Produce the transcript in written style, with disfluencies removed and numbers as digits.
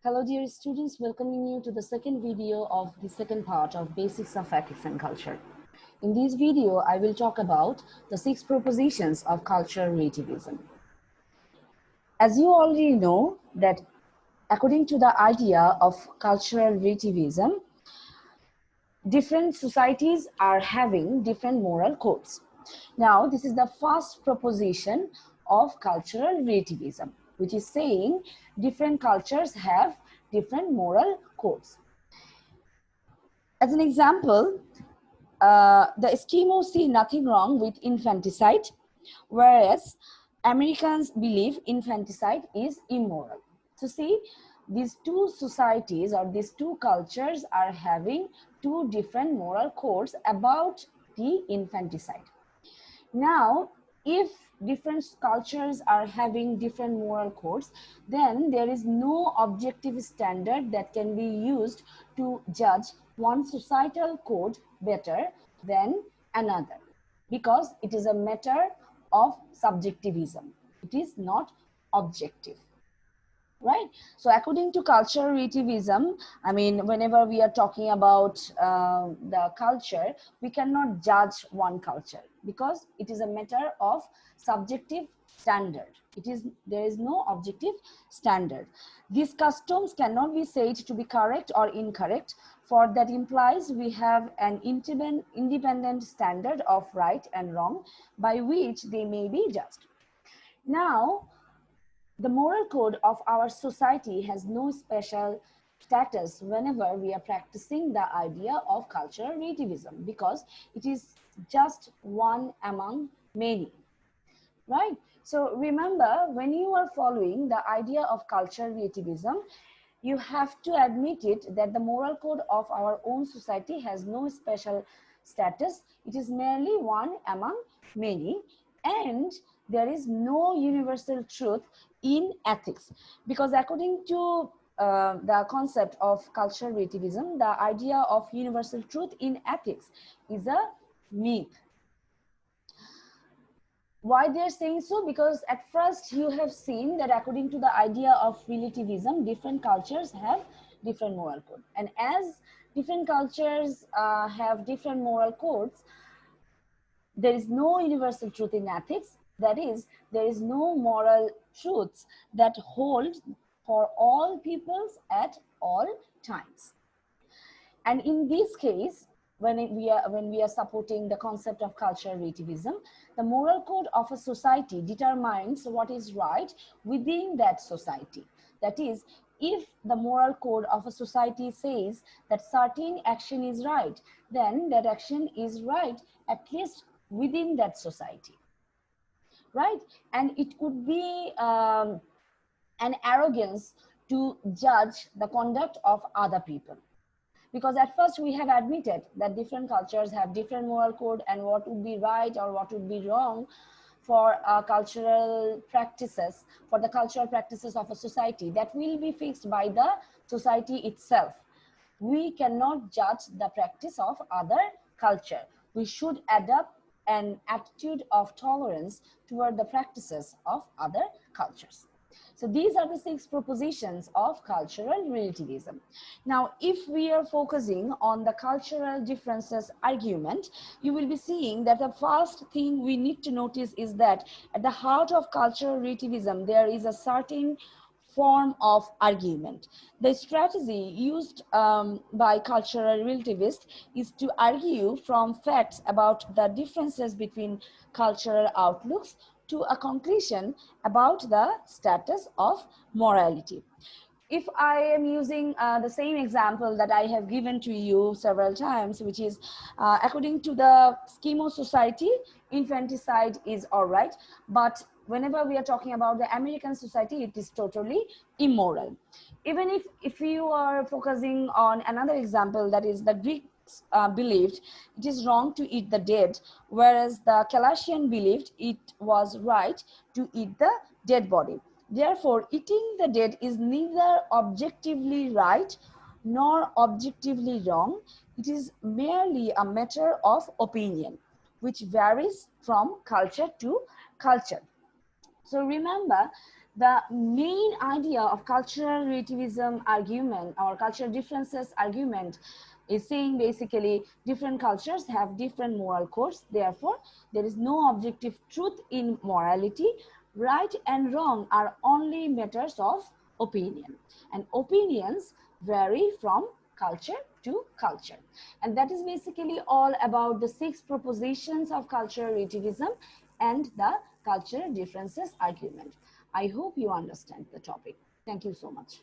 Hello dear students, welcoming you to the second video of the second part of Basics of Ethics and Culture. In this video, I will talk about the 6 propositions of cultural relativism. As you already know that according to the idea of cultural relativism, different societies are having different moral codes. Now, this is the first proposition of cultural relativism, which is saying different cultures have different moral codes. As an example, the Eskimos see nothing wrong with infanticide, whereas Americans believe infanticide is immoral. So see, these two societies or these two cultures are having two different moral codes about the infanticide. Now, if different cultures are having different moral codes, then there is no objective standard that can be used to judge one societal code better than another, because it is a matter of subjectivism. It is not objective. Right. So according to cultural relativism, I mean, whenever we are talking about the culture, we cannot judge one culture because it is a matter of subjective standard. There is no objective standard. These customs cannot be said to be correct or incorrect, for that implies we have an independent standard of right and wrong by which they may be judged. Now, the moral code of our society has no special status whenever we are practicing the idea of cultural relativism, because it is just one among many, right? So remember, when you are following the idea of cultural relativism, you have to admit it that the moral code of our own society has no special status. It is merely one among many, and there is no universal truth in ethics, because according to the concept of cultural relativism, the idea of universal truth in ethics is a myth. Why they're saying so? Because at first you have seen that according to the idea of relativism, different cultures have different moral code, and as different cultures have different moral codes, there is no universal truth in ethics. That is, there is no moral truths that hold for all peoples at all times. And in this case, when we are supporting the concept of cultural relativism, the moral code of a society determines what is right within that society. That is, if the moral code of a society says that certain action is right, then that action is right at least within that society, right? And it could be an arrogance to judge the conduct of other people, because at first we have admitted that different cultures have different moral code, and what would be right or what would be wrong for cultural practices, for the cultural practices of a society, that will be fixed by the society itself. We cannot judge the practice of other culture. We should adopt an attitude of tolerance toward the practices of other cultures. So these are the 6 propositions of cultural relativism. Now, if we are focusing on the cultural differences argument, you will be seeing that the first thing we need to notice is that at the heart of cultural relativism, there is a certain form of argument. The strategy used by cultural relativists is to argue from facts about the differences between cultural outlooks to a conclusion about the status of morality. If I am using the same example that I have given to you several times, which is according to the Eskimo society, infanticide is all right, but whenever we are talking about the American society, it is totally immoral. Even if you are focusing on another example, that is the Greeks believed it is wrong to eat the dead, whereas the Calassian believed it was right to eat the dead body. Therefore, eating the dead is neither objectively right nor objectively wrong. It is merely a matter of opinion, which varies from culture to culture. So remember The main idea of cultural relativism argument or cultural differences argument is saying basically different cultures have different moral codes. Therefore, there is no objective truth in morality. Right and wrong are only matters of opinion, and opinions vary from culture to culture. And that is basically all about the 6 propositions of cultural relativism and the cultural differences argument. I hope you understand the topic. Thank you so much.